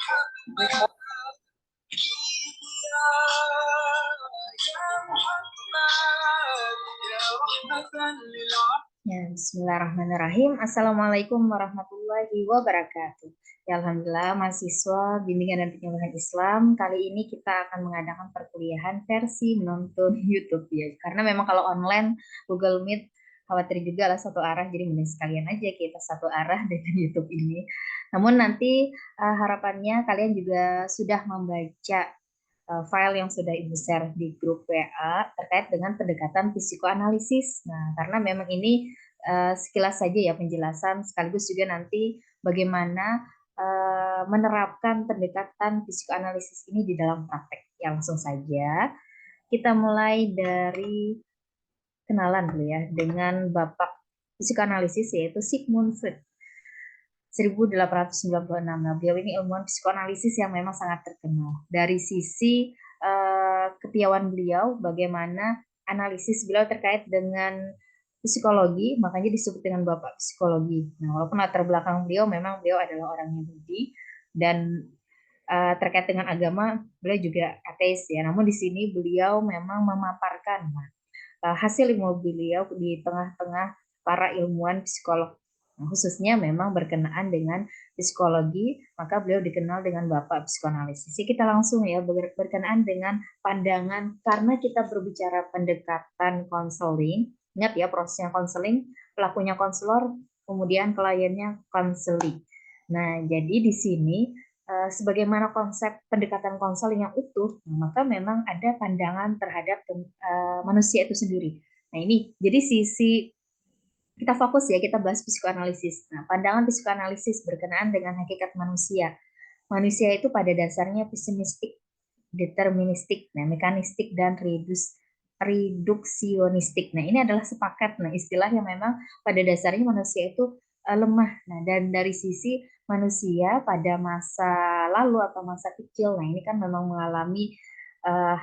Ya, bismillahirrahmanirrahim. Assalamualaikum warahmatullahi wabarakatuh. Ya, alhamdulillah, mahasiswa Bimbingan dan Pengembangan Islam. Kali ini kita akan mengadakan perkuliahan versi menonton YouTube ya. Karena memang kalau online Google Meet khawatir juga lah satu arah, jadi mending sekalian aja kita satu arah dengan YouTube ini. Namun nanti harapannya kalian juga sudah membaca file yang sudah Ibu share di grup WA terkait dengan pendekatan psikoanalisis. Nah, karena memang ini sekilas saja ya penjelasan, sekaligus juga nanti bagaimana menerapkan pendekatan psikoanalisis ini di dalam praktek. Ya, langsung saja kita mulai dari kenalan dulu ya dengan Bapak psikoanalisis yaitu Sigmund Freud. 1896. Nah, beliau ini ilmuwan psikoanalisis yang memang sangat terkenal. Dari sisi kepiawaian beliau, bagaimana analisis beliau terkait dengan psikologi, makanya disebut dengan Bapak Psikologi. Nah, walaupun latar belakang beliau memang beliau adalah orang Yahudi dan terkait dengan agama, beliau juga ateis ya. Namun di sini beliau memang memaparkan hasil ilmu beliau di tengah-tengah para ilmuwan psikolog. Nah, khususnya memang berkenaan dengan psikologi, maka beliau dikenal dengan Bapak Psikoanalisis. Jadi kita langsung ya berkenaan dengan pandangan, karena kita berbicara pendekatan konseling. Ingat ya, prosesnya konseling, pelakunya konselor, kemudian kliennya konseling. Nah, jadi di sini sebagaimana konsep pendekatan konseling yang utuh, maka memang ada pandangan terhadap manusia itu sendiri. Nah, ini jadi sisi kita fokus ya, kita bahas psikoanalisis. Nah, pandangan psikoanalisis berkenaan dengan hakikat manusia. Manusia itu pada dasarnya pesimistik, deterministik, nah, mekanistik, dan reduksionistik. Nah, ini adalah sepakat. Nah, istilah yang memang pada dasarnya manusia itu lemah. Nah, dan dari sisi manusia pada masa lalu atau masa kecil, nah ini kan memang mengalami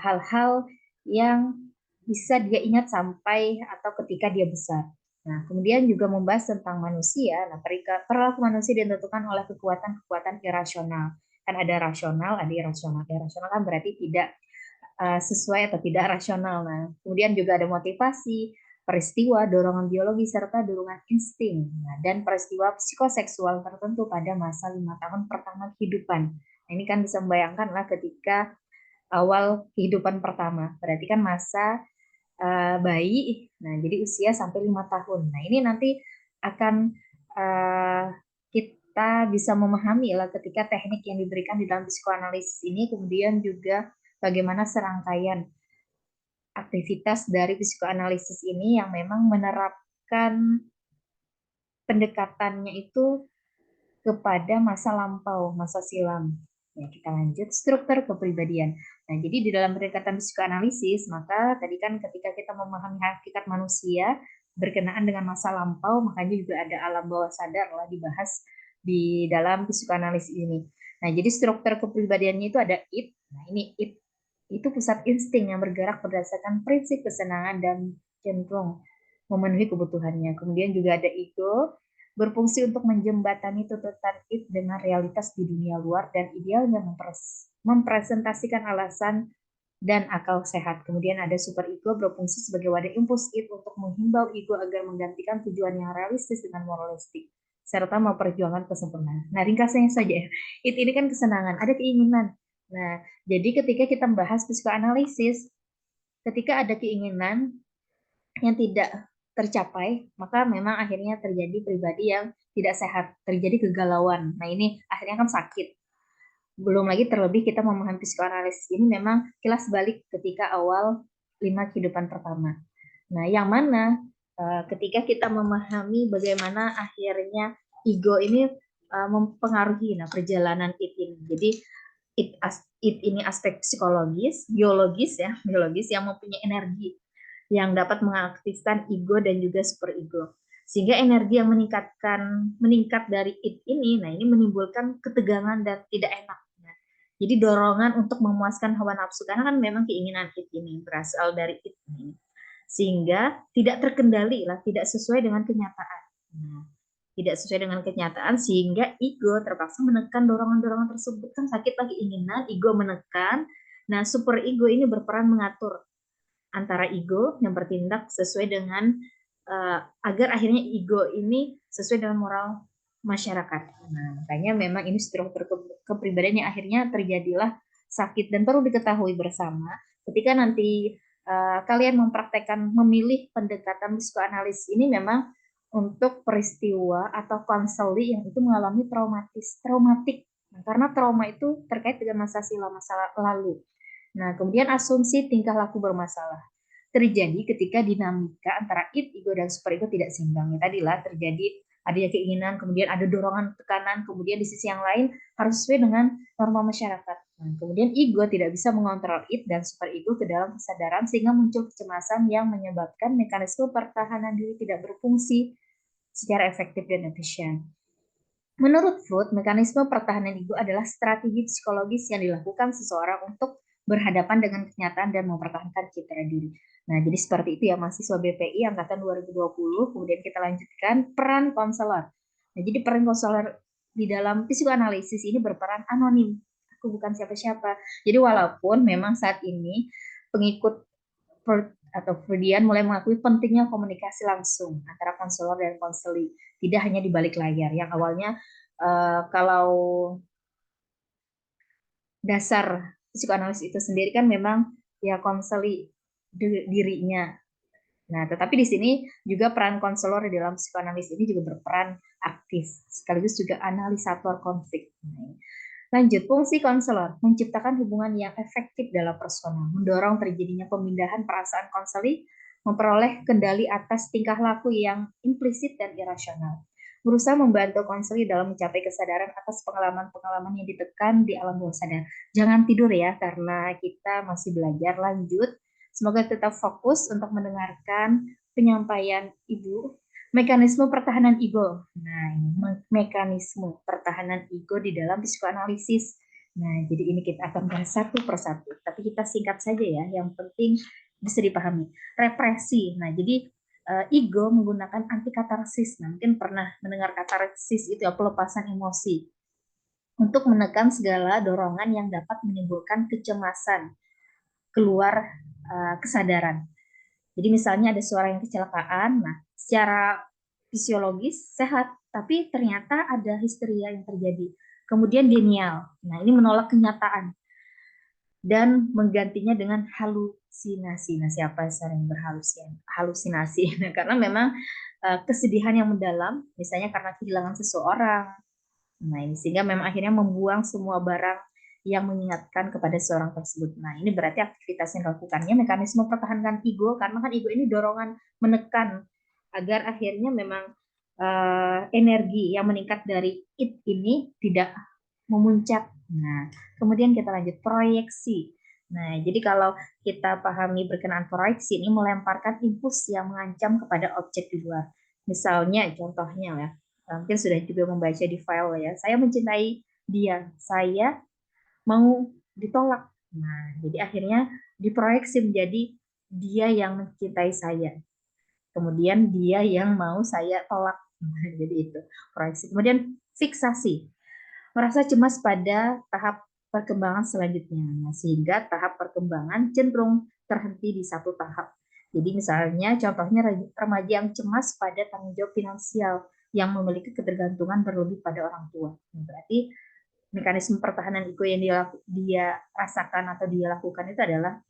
hal-hal yang bisa dia ingat sampai atau ketika dia besar. Nah, kemudian juga membahas tentang manusia. Nah, perilaku manusia ditentukan oleh kekuatan-kekuatan irasional. Kan ada rasional, ada irasional. Irasional kan berarti tidak sesuai atau tidak rasional. Nah, kemudian juga ada motivasi, peristiwa, dorongan biologi, serta dorongan insting. Nah, dan peristiwa psikoseksual tertentu pada masa 5 tahun pertama kehidupan. Nah, ini kan bisa membayangkan lah ketika awal kehidupan pertama. Berarti kan masa bayi, nah jadi usia sampai 5 tahun. Nah ini nanti akan kita bisa memahami lah ketika teknik yang diberikan di dalam psikoanalisis ini, kemudian juga bagaimana serangkaian aktivitas dari psikoanalisis ini yang memang menerapkan pendekatannya itu kepada masa lampau, masa silam. Ya, kita lanjut struktur kepribadian. Nah, jadi di dalam pendekatan psikoanalisis, maka tadi kan ketika kita memahami hakikat manusia berkenaan dengan masa lampau, makanya juga ada alam bawah sadar lah dibahas di dalam psikoanalisis ini. Nah, jadi struktur kepribadiannya itu ada id. Nah, ini id itu pusat insting yang bergerak berdasarkan prinsip kesenangan dan cenderung memenuhi kebutuhannya. Kemudian juga ada ego, berfungsi untuk menjembatani tuntutan id dengan realitas di dunia luar dan idealnya mempresentasikan alasan dan akal sehat. Kemudian ada super ego, berfungsi sebagai wadah impuls id untuk menghimbau ego agar menggantikan tujuan yang realistis dengan moralistik serta memperjuangkan kesempurnaan. Nah, ringkasnya saja, id ini kan kesenangan, ada keinginan. Nah, jadi ketika kita membahas psikoanalisis, ketika ada keinginan yang tidak tercapai, maka memang akhirnya terjadi pribadi yang tidak sehat, terjadi kegalauan. Nah, ini akhirnya kan sakit. Belum lagi terlebih kita memahami psikoanalisis ini memang kilas balik ketika awal 5 kehidupan pertama. Nah, yang mana ketika kita memahami bagaimana akhirnya ego ini mempengaruhi perjalanan it ini. Jadi it ini aspek psikologis, biologis ya, biologis yang mempunyai energi yang dapat mengaktifkan ego dan juga super ego. Sehingga energi yang meningkat dari it ini, nah ini menimbulkan ketegangan dan tidak enak. Jadi dorongan untuk memuaskan hawa nafsu, karena kan memang keinginan it ini berasal dari it ini. Sehingga tidak terkendali lah, tidak sesuai dengan kenyataan. Nah, tidak sesuai dengan kenyataan sehingga ego terpaksa menekan dorongan-dorongan tersebut. Kan sakit lagi keinginan, ego menekan. Nah, super ego ini berperan mengatur antara ego yang bertindak sesuai dengan agar akhirnya ego ini sesuai dengan moral masyarakat. Nah, makanya memang ini struktur kepribadian yang akhirnya terjadilah sakit, dan perlu diketahui bersama ketika nanti kalian mempraktekkan memilih pendekatan psikoanalisis ini memang untuk peristiwa atau konseli yang itu mengalami traumatik. Nah, karena trauma itu terkait dengan masa silam, masa lalu. Nah, kemudian asumsi tingkah laku bermasalah terjadi ketika dinamika antara id, ego, dan superego tidak seimbang. Ya, tadilah terjadi adanya keinginan, kemudian ada dorongan tekanan, kemudian di sisi yang lain harus sesuai dengan norma masyarakat. Nah, kemudian ego tidak bisa mengontrol id dan superego ke dalam kesadaran sehingga muncul kecemasan yang menyebabkan mekanisme pertahanan diri tidak berfungsi secara efektif dan efisien. Menurut Freud, mekanisme pertahanan ego adalah strategi psikologis yang dilakukan seseorang untuk berhadapan dengan kenyataan dan mempertahankan citra diri. Nah, jadi seperti itu ya mahasiswa BPI angkatan 2020. Kemudian kita lanjutkan peran konselor. Nah, jadi peran konselor di dalam psikoanalisis ini berperan anonim. Aku bukan siapa-siapa. Jadi walaupun memang saat ini pengikut Freud atau Freudian mulai mengakui pentingnya komunikasi langsung antara konselor dan konseli, tidak hanya di balik layar. Yang awalnya kalau dasar psikoanalisis itu sendiri kan memang ya konseli dirinya. Nah, tetapi di sini juga peran konselor di dalam psikoanalisis ini juga berperan aktif, sekaligus juga analisator konflik. Lanjut, fungsi konselor menciptakan hubungan yang efektif dalam personal, mendorong terjadinya pemindahan perasaan konseli, memperoleh kendali atas tingkah laku yang implisit dan irasional, berusaha membantu konseli dalam mencapai kesadaran atas pengalaman-pengalaman yang ditekan di alam bawah sadar. Jangan tidur ya, karena kita masih belajar. Lanjut, semoga tetap fokus untuk mendengarkan penyampaian Ibu. Mekanisme pertahanan ego. Nah, ini mekanisme pertahanan ego di dalam psikoanalisis. Nah, jadi ini kita akan bahas satu persatu. Tapi kita singkat saja ya, yang penting bisa dipahami. Represi. Nah, jadi ego menggunakan anti katarsis. Nah, mungkin pernah mendengar katarsis itu ya, pelepasan emosi. Untuk menekan segala dorongan yang dapat menimbulkan kecemasan keluar kesadaran. Jadi misalnya ada suara yang kecelakaan, nah secara fisiologis sehat, tapi ternyata ada histeria yang terjadi. Kemudian denial, nah ini menolak kenyataan dan menggantinya dengan halusinasi. Nah, siapa yang sering berhalusinasi? Nah, karena memang kesedihan yang mendalam, misalnya karena kehilangan seseorang. Nah, ini sehingga memang akhirnya membuang semua barang yang mengingatkan kepada seorang tersebut. Nah, ini berarti aktivitas yang dilakukannya mekanisme pertahankan ego, karena kan ego ini dorongan menekan agar akhirnya memang energi yang meningkat dari id ini tidak memuncak. Nah, kemudian kita lanjut proyeksi. Nah, jadi kalau kita pahami berkenaan proyeksi ini melemparkan impuls yang mengancam kepada objek di luar. Misalnya contohnya ya, mungkin sudah juga membaca di file ya. Saya mencintai dia, saya mau ditolak. Nah, jadi akhirnya diproyeksi menjadi dia yang mencintai saya. Kemudian dia yang mau saya tolak. Nah, jadi itu proyeksi. Kemudian fiksasi, merasa cemas pada tahap perkembangan selanjutnya. Nah, sehingga tahap perkembangan cenderung terhenti di satu tahap. Jadi misalnya contohnya remaja yang cemas pada tanggung jawab finansial yang memiliki ketergantungan berlebih pada orang tua. Nah, berarti mekanisme pertahanan ego yang dia rasakan atau dia lakukan itu adalah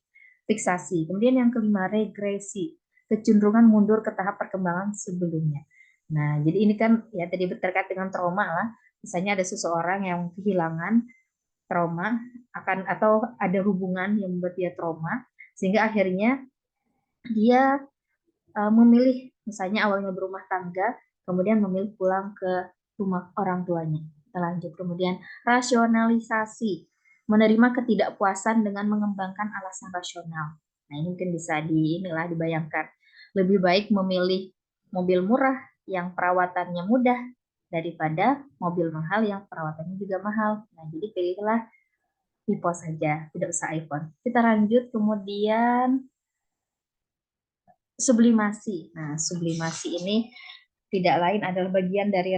fiksasi. Kemudian yang kelima, regresi, kecenderungan mundur ke tahap perkembangan sebelumnya. Nah, jadi ini kan ya tadi terkait dengan trauma lah. Misalnya ada seseorang yang kehilangan trauma akan atau ada hubungan yang membuat dia trauma sehingga akhirnya dia memilih misalnya awalnya berumah tangga kemudian memilih pulang ke rumah orang tuanya. Kita lanjut. Kemudian rasionalisasi, menerima ketidakpuasan dengan mengembangkan alasan rasional. Nah, ini mungkin bisa dibayangkan. Lebih baik memilih mobil murah yang perawatannya mudah daripada mobil mahal yang perawatannya juga mahal. Nah, jadi pilihlah Vivo saja, tidak usah iPhone. Kita lanjut, kemudian sublimasi. Nah, sublimasi ini tidak lain adalah bagian dari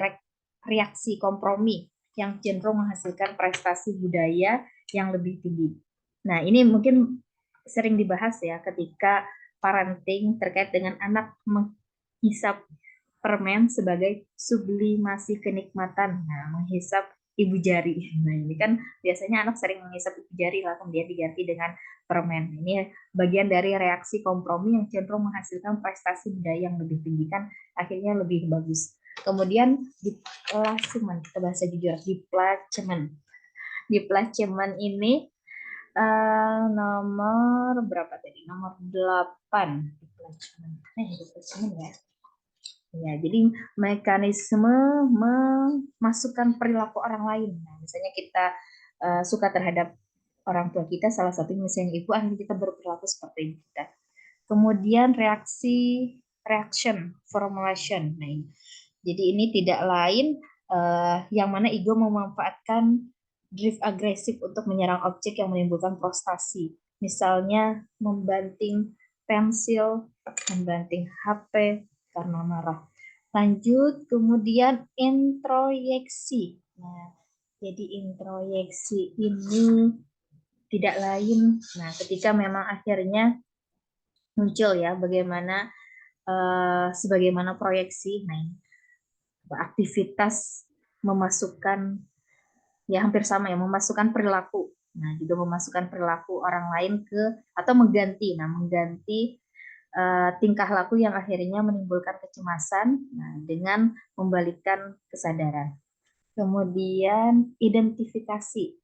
reaksi kompromi yang cenderung menghasilkan prestasi budaya yang lebih tinggi. Nah, ini mungkin sering dibahas ya ketika parenting terkait dengan anak menghisap permen sebagai sublimasi kenikmatan. Nah, menghisap ibu jari. Nah, ini kan biasanya anak sering menghisap ibu jari lah, kemudian diganti dengan permen. Ini bagian dari reaksi kompromi yang cenderung menghasilkan prestasi budaya yang lebih tinggi, kan akhirnya lebih bagus. Kemudian displacement, kita bahasa jujur, displacement ini nomor berapa tadi? Nomor 8. Displacement ya. Ya, jadi mekanisme memasukkan perilaku orang lain. Nah, misalnya kita suka terhadap orang tua kita, salah satu misalnya ibu, akhirnya kita berperilaku seperti ibu kita. Kemudian reaction, formulation. Nah, ini. Jadi ini tidak lain yang mana ego memanfaatkan drift agresif untuk menyerang objek yang menimbulkan frustasi. Misalnya membanting pensil, membanting HP karena marah. Lanjut, kemudian introyeksi. Nah, jadi introyeksi ini tidak lain, nah ketika memang akhirnya muncul ya bagaimana sebagaimana proyeksi, nah aktivitas memasukkan ya hampir sama ya, memasukkan perilaku. Nah, juga memasukkan perilaku orang lain ke atau mengganti. Nah, mengganti tingkah laku yang akhirnya menimbulkan kecemasan, nah, dengan membalikkan kesadaran. Kemudian identifikasi.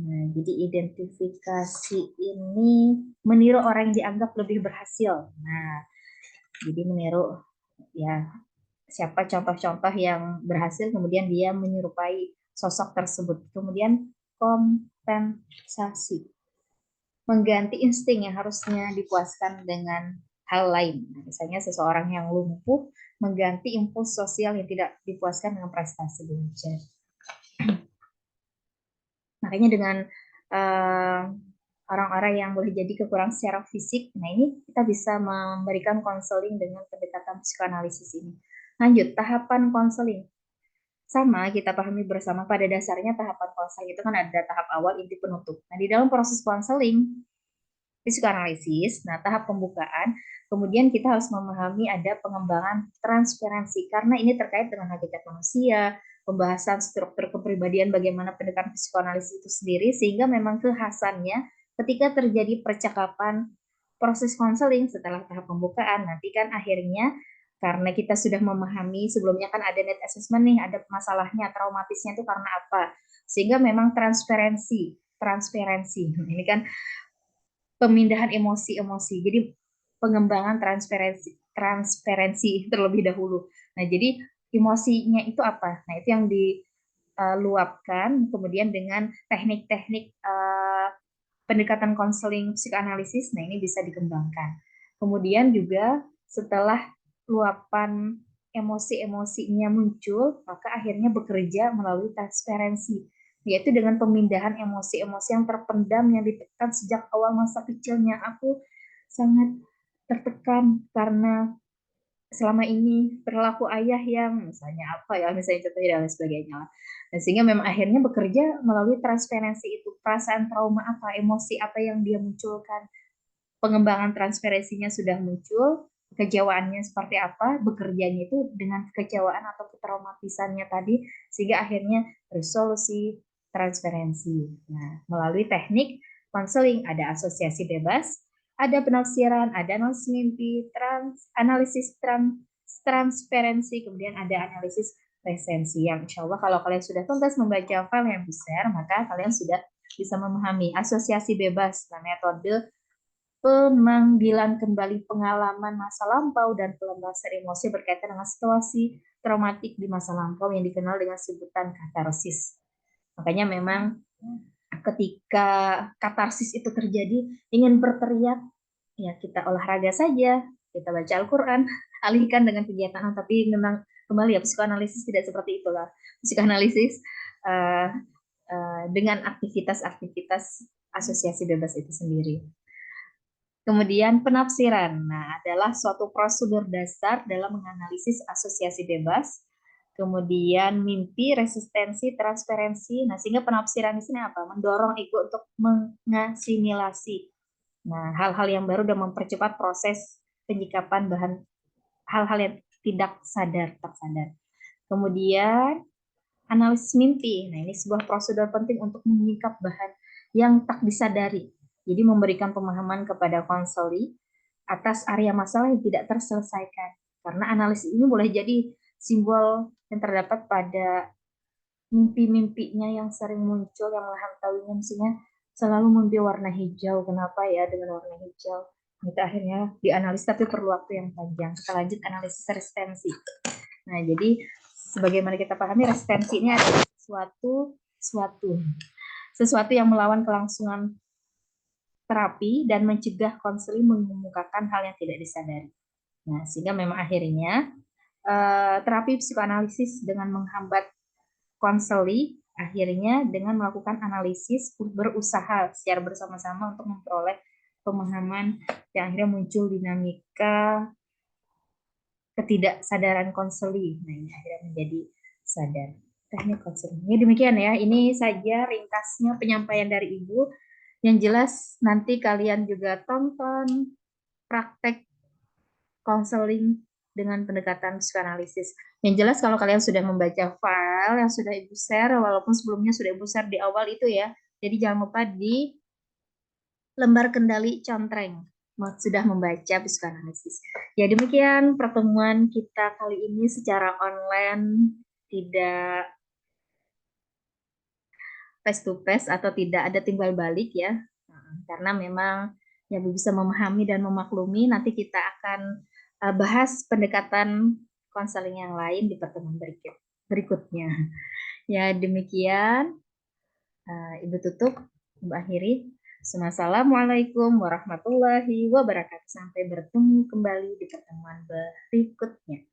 Nah, jadi identifikasi ini meniru orang yang dianggap lebih berhasil. Nah, jadi meniru ya siapa contoh-contoh yang berhasil, kemudian dia menyerupai sosok tersebut. Kemudian kompensasi, mengganti insting yang harusnya dipuaskan dengan hal lain. Misalnya seseorang yang lumpuh mengganti impuls sosial yang tidak dipuaskan dengan prestasi belajar. Makanya dengan orang-orang yang boleh jadi kekurangan secara fisik, nah ini kita bisa memberikan konseling dengan pendekatan psikoanalisis ini. Lanjut, tahapan konseling. Sama, kita pahami bersama pada dasarnya tahapan konseling itu kan ada tahap awal, inti, penutup. Nah, di dalam proses konseling, psikoanalisis, nah tahap pembukaan, kemudian kita harus memahami ada pengembangan transparansi, karena ini terkait dengan hakikat manusia, pembahasan struktur kepribadian, bagaimana pendekatan psikoanalisis itu sendiri, sehingga memang kekhasannya ketika terjadi percakapan proses konseling setelah tahap pembukaan, nanti kan akhirnya karena kita sudah memahami sebelumnya kan ada need assessment nih, ada masalahnya, traumatisnya itu karena apa, sehingga memang transparansi, ini kan pemindahan emosi-emosi. Jadi pengembangan transparansi terlebih dahulu. Nah, jadi emosinya itu apa? Nah, itu yang diluapkan kemudian dengan teknik-teknik pendekatan konseling psikoanalisis. Nah, ini bisa dikembangkan. Kemudian juga setelah luapan emosi-emosinya muncul, maka akhirnya bekerja melalui transparansi, yaitu dengan pemindahan emosi-emosi yang terpendam yang ditekan sejak awal masa kecilnya. Aku sangat tertekan karena selama ini perilaku ayah yang misalnya apa ya, misalnya contohnya dan lain sebagainya. Nah, sehingga memang akhirnya bekerja melalui transparansi itu, perasaan trauma apa, emosi apa yang dia munculkan, pengembangan transparansinya sudah muncul, kekecewaannya seperti apa, bekerjanya itu dengan kekecewaan atau ketraumatisannya tadi, sehingga akhirnya resolusi transparansi. Nah, melalui teknik konseling ada asosiasi bebas, ada penafsiran, ada analisis mimpi, analisis transparansi, kemudian ada analisis presensi. Yang insya Allah kalau kalian sudah tuntas membaca file yang besar, maka kalian sudah bisa memahami asosiasi bebas. Nah, metode pemanggilan kembali pengalaman masa lampau dan pelepasan emosi berkaitan dengan situasi traumatik di masa lampau yang dikenal dengan sebutan katarsis. Makanya memang ketika katarsis itu terjadi, ingin berteriak, ya kita olahraga saja, kita baca Al-Quran, alihkan dengan kegiatan, tapi memang kembali ya psikoanalisis tidak seperti itulah. Psikoanalisis uh, dengan aktivitas-aktivitas asosiasi bebas itu sendiri. Kemudian penafsiran, nah adalah suatu prosedur dasar dalam menganalisis asosiasi bebas. Kemudian mimpi, resistensi, transferensi. Nah, sehingga penafsiran di sini apa? Mendorong ego untuk mengasimilasi. Nah, hal-hal yang baru dan mempercepat proses penyikapan bahan hal-hal yang tidak sadar, tak sadar. Kemudian analisis mimpi. Nah, ini sebuah prosedur penting untuk menyingkap bahan yang tak disadari. Jadi memberikan pemahaman kepada konseli atas area masalah yang tidak terselesaikan. Karena analisis ini boleh jadi simbol yang terdapat pada mimpi-mimpinya yang sering muncul, yang menghantawinya, misalnya selalu mimpi warna hijau. Kenapa ya dengan warna hijau? Itu akhirnya dianalisis tapi perlu waktu yang panjang. Kita lanjut analisis resistensi. Nah, jadi sebagaimana kita pahami, resistensi ini adalah sesuatu yang melawan kelangsungan terapi dan mencegah konseling mengemukakan hal yang tidak disadari. Nah, sehingga memang akhirnya terapi psikoanalisis dengan menghambat konseli akhirnya dengan melakukan analisis berusaha secara bersama-sama untuk memperoleh pemahaman yang akhirnya muncul dinamika ketidaksadaran konseli. Nah, ini akhirnya menjadi sadar. Teknik konseling. Ya, demikian ya. Ini saja ringkasnya penyampaian dari Ibu. Yang jelas nanti kalian juga tonton praktek konseling dengan pendekatan psikoanalisis. Yang jelas kalau kalian sudah membaca file yang sudah Ibu share, walaupun sebelumnya sudah Ibu share di awal itu ya. Jadi jangan lupa di lembar kendali contreng sudah membaca psikoanalisis. Ya, demikian pertemuan kita kali ini secara online, tidak face to face atau tidak ada timbal balik ya. Karena memang ya bisa memahami dan memaklumi, nanti kita akan bahas pendekatan konseling yang lain di pertemuan berikutnya. Ya, demikian. Ibu tutup, Ibu akhiri. Assalamualaikum warahmatullahi wabarakatuh. Sampai bertemu kembali di pertemuan berikutnya.